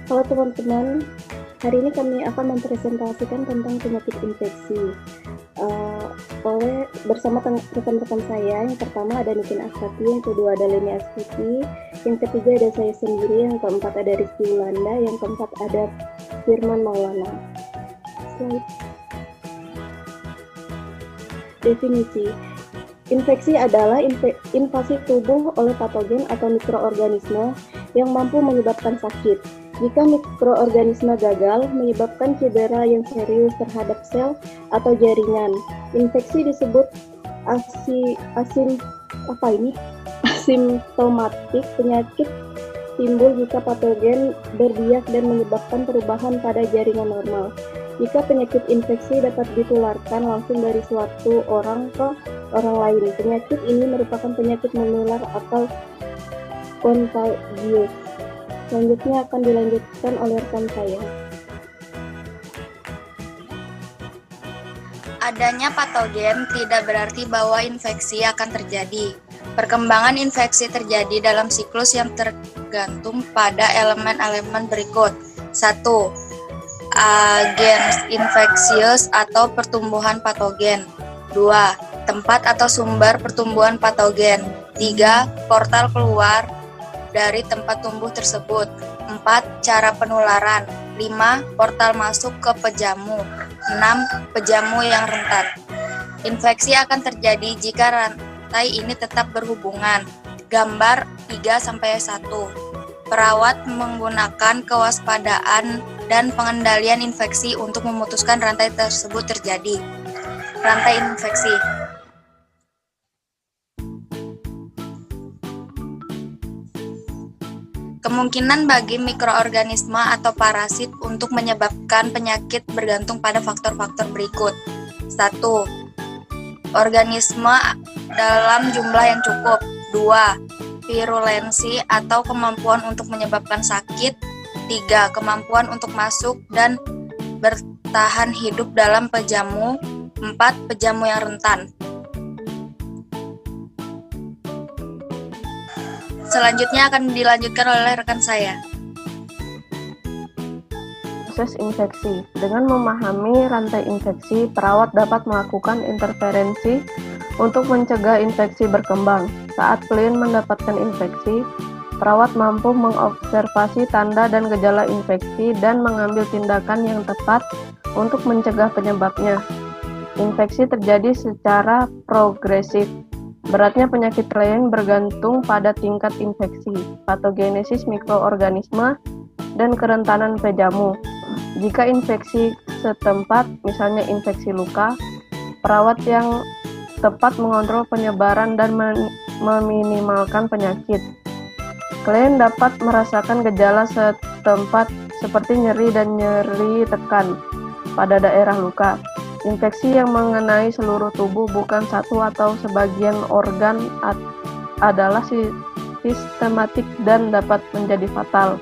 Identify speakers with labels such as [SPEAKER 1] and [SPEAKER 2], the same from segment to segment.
[SPEAKER 1] Halo teman-teman, hari ini kami akan mempresentasikan tentang penyakit infeksi. Bersama rekan-rekan saya, yang pertama ada Nikin Astati, yang kedua ada Leni Astuti, yang ketiga ada saya sendiri, yang keempat ada Rizky Yulanda, yang keempat ada Firman Maulana. Slide. Definisi. Infeksi adalah invasi tubuh oleh patogen atau mikroorganisme yang mampu menyebabkan sakit. Jika mikroorganisme gagal, menyebabkan cedera yang serius terhadap sel atau jaringan. Infeksi disebut asimptomatik. Penyakit timbul jika patogen berbiak dan menyebabkan perubahan pada jaringan normal. Jika penyakit infeksi dapat ditularkan langsung dari suatu orang ke orang lain, penyakit ini merupakan penyakit menular atau kontagius. Selanjutnya akan dilanjutkan oleh rekan saya.
[SPEAKER 2] Adanya patogen tidak berarti bahwa infeksi akan terjadi. Perkembangan infeksi terjadi dalam siklus yang tergantung pada elemen-elemen berikut. 1. Agens infeksius atau pertumbuhan patogen. 2. Tempat atau sumber pertumbuhan patogen. 3. Portal keluar dari tempat tumbuh tersebut. 4. Cara penularan. 5. Portal masuk ke pejamu. 6. Pejamu yang rentan. Infeksi akan terjadi jika rantai ini tetap berhubungan. Gambar 3-1. Perawat menggunakan kewaspadaan dan pengendalian infeksi untuk memutuskan rantai tersebut terjadi. Rantai infeksi. Kemungkinan bagi mikroorganisme atau parasit untuk menyebabkan penyakit bergantung pada faktor-faktor berikut. 1. Organisme dalam jumlah yang cukup. 2. Virulensi atau kemampuan untuk menyebabkan sakit. 3. Kemampuan untuk masuk dan bertahan hidup dalam pejamu. 4. Pejamu yang rentan. Selanjutnya akan dilanjutkan oleh rekan saya.
[SPEAKER 3] Proses infeksi. Dengan memahami rantai infeksi, perawat dapat melakukan intervensi untuk mencegah infeksi berkembang. Saat klien mendapatkan infeksi, perawat mampu mengobservasi tanda dan gejala infeksi dan mengambil tindakan yang tepat untuk mencegah penyebabnya. Infeksi terjadi secara progresif. Beratnya penyakit klien bergantung pada tingkat infeksi, patogenesis mikroorganisme, dan kerentanan pejamu. Jika infeksi setempat, misalnya infeksi luka, perawat yang tepat mengontrol penyebaran dan meminimalkan penyakit. Klien dapat merasakan gejala setempat seperti nyeri dan nyeri tekan pada daerah luka. Infeksi yang mengenai seluruh tubuh, bukan satu atau sebagian organ, adalah sistematik dan dapat menjadi fatal.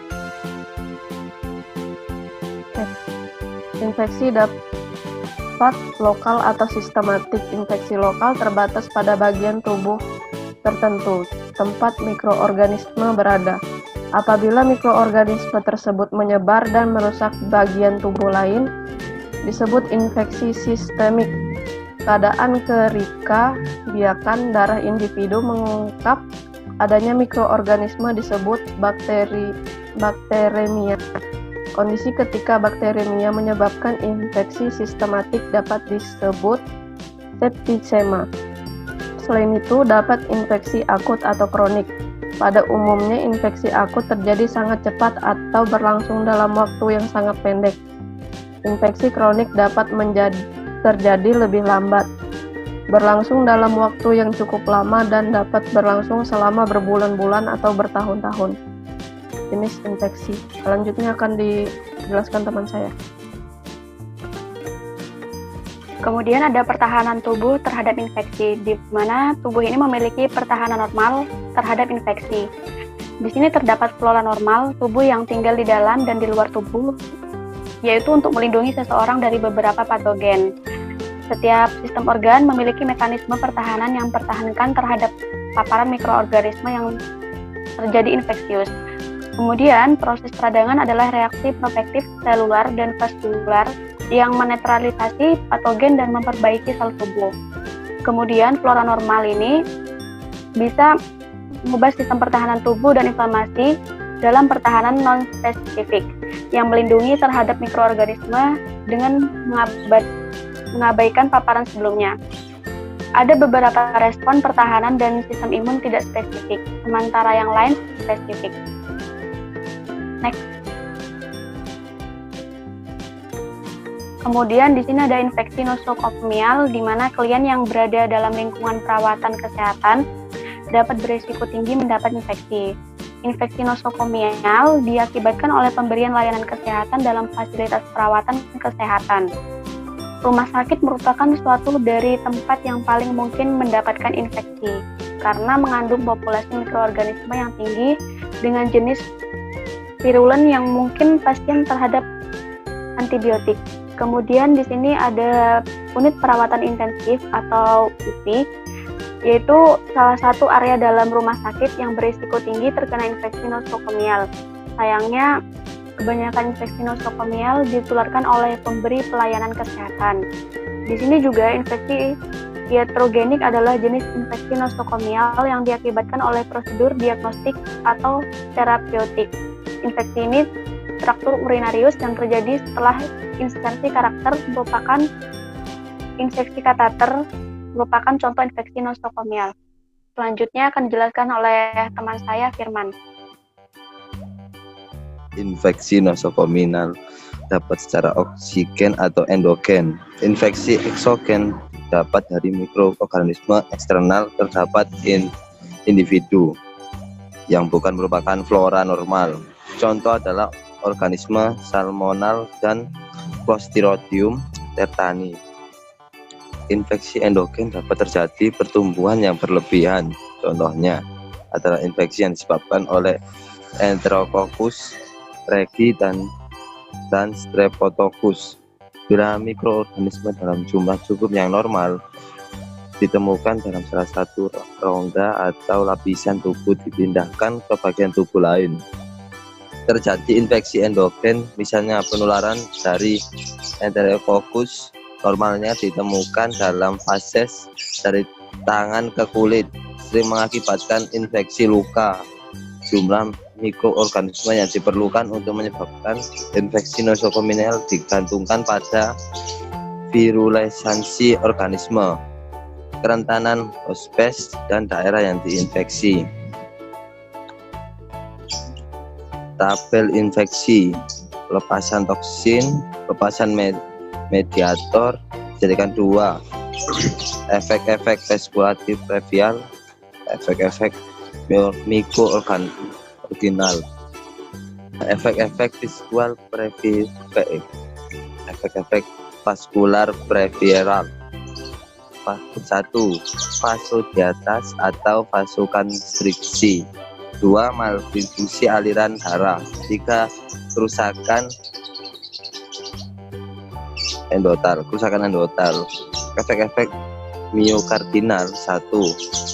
[SPEAKER 3] Infeksi dapat lokal atau sistematik. Infeksi lokal terbatas pada bagian tubuh tertentu, tempat mikroorganisme berada. Apabila mikroorganisme tersebut menyebar dan merusak bagian tubuh lain, disebut infeksi sistemik. Keadaan kerika-biakan darah individu mengungkap adanya mikroorganisme disebut bakteremia. Kondisi ketika bakteremia menyebabkan infeksi sistematik dapat disebut septisema. Selain itu, dapat infeksi akut atau kronik. Pada umumnya, infeksi akut terjadi sangat cepat atau berlangsung dalam waktu yang sangat pendek. Infeksi kronik dapat terjadi lebih lambat, berlangsung dalam waktu yang cukup lama, dan dapat berlangsung selama berbulan-bulan atau bertahun-tahun. Jenis infeksi. Selanjutnya akan dijelaskan teman saya.
[SPEAKER 4] Kemudian ada pertahanan tubuh terhadap infeksi, di mana tubuh ini memiliki pertahanan normal terhadap infeksi. Di sini terdapat flora normal tubuh yang tinggal di dalam dan di luar tubuh, yaitu untuk melindungi seseorang dari beberapa patogen. Setiap sistem organ memiliki mekanisme pertahanan yang mempertahankan terhadap paparan mikroorganisme yang terjadi infeksius. Kemudian, proses peradangan adalah reaksi protektif selular dan vaskular yang menetralisasi patogen dan memperbaiki sel tubuh. Kemudian, flora normal ini bisa mengubah sistem pertahanan tubuh dan inflamasi dalam pertahanan non-spesifik yang melindungi terhadap mikroorganisme dengan mengabaikan paparan sebelumnya. Ada beberapa respon pertahanan dan sistem imun tidak spesifik, sementara yang lain spesifik. Next. Kemudian di sini ada infeksi nosokomial, di mana klien yang berada dalam lingkungan perawatan kesehatan dapat berisiko tinggi mendapat infeksi. Infeksi nosokomial diakibatkan oleh pemberian layanan kesehatan dalam fasilitas perawatan kesehatan. Rumah sakit merupakan suatu dari tempat yang paling mungkin mendapatkan infeksi karena mengandung populasi mikroorganisme yang tinggi dengan jenis virulen yang mungkin pasien terhadap antibiotik. Kemudian di sini ada unit perawatan intensif atau UPI, yaitu salah satu area dalam rumah sakit yang berisiko tinggi terkena infeksi nosokomial. Sayangnya, kebanyakan infeksi nosokomial ditularkan oleh pemberi pelayanan kesehatan. Di sini juga infeksi iatrogenik adalah jenis infeksi nosokomial yang diakibatkan oleh prosedur diagnostik atau terapeutik. Infeksi ini traktur urinarius yang terjadi setelah insersi karakter merupakan infeksi kateter merupakan contoh infeksi nosokomial. Selanjutnya akan dijelaskan oleh teman saya Firman.
[SPEAKER 5] Infeksi nosokomial dapat secara oksigen atau endogen. Infeksi eksogen dapat dari mikroorganisme eksternal terdapat individu yang bukan merupakan flora normal. Contoh adalah organisme Salmonella dan Clostridium tetani. Infeksi endogen dapat terjadi pertumbuhan yang berlebihan. Contohnya adalah infeksi yang disebabkan oleh Enterococcus regi dan Streptococcus. Bila mikroorganisme dalam jumlah cukup yang normal ditemukan dalam salah satu rongga atau lapisan tubuh dipindahkan ke bagian tubuh lain, terjadi infeksi endogen, misalnya penularan dari Enterococcus normalnya ditemukan dalam fases dari tangan ke kulit, sering mengakibatkan infeksi luka. Jumlah mikroorganisme yang diperlukan untuk menyebabkan infeksi nosokomial digantungkan pada virulensi organisme, kerentanan hospes, dan daerah yang diinfeksi. Tabel infeksi, lepasan toksin, lepasan mediator, dijadikan dua, efek-efek vaskulatif previal, efek-efek mikroorganisal, efek-efek visual previal, efek-efek vaskular previal. 1. Vasodilatas atau vasokonstriksi. 2. Maldifusi aliran darah. 3. Kerusakan endotel. Efek-efek miokardinal. 1.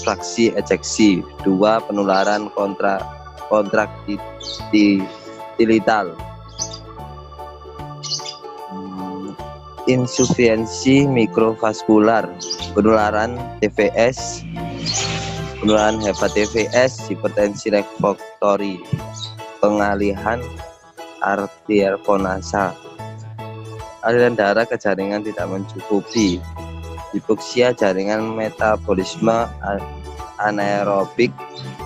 [SPEAKER 5] Fraksi ejeksi. 2. Penularan kontraktilital. Insufiensi mikrovaskular, penularan TVS, penularan hepatitis, hipertensi refraktori, pengalihan arterial venasa, aliran darah ke jaringan tidak mencukupi, hipoksia jaringan metabolisme anaerobik,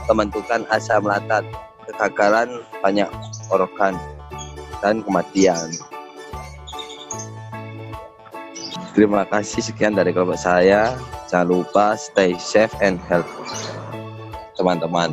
[SPEAKER 5] pembentukan asam laktat, kegagalan banyak organ, dan kematian. Terima kasih, sekian dari kelompok saya. Jangan lupa stay safe and healthy, teman-teman.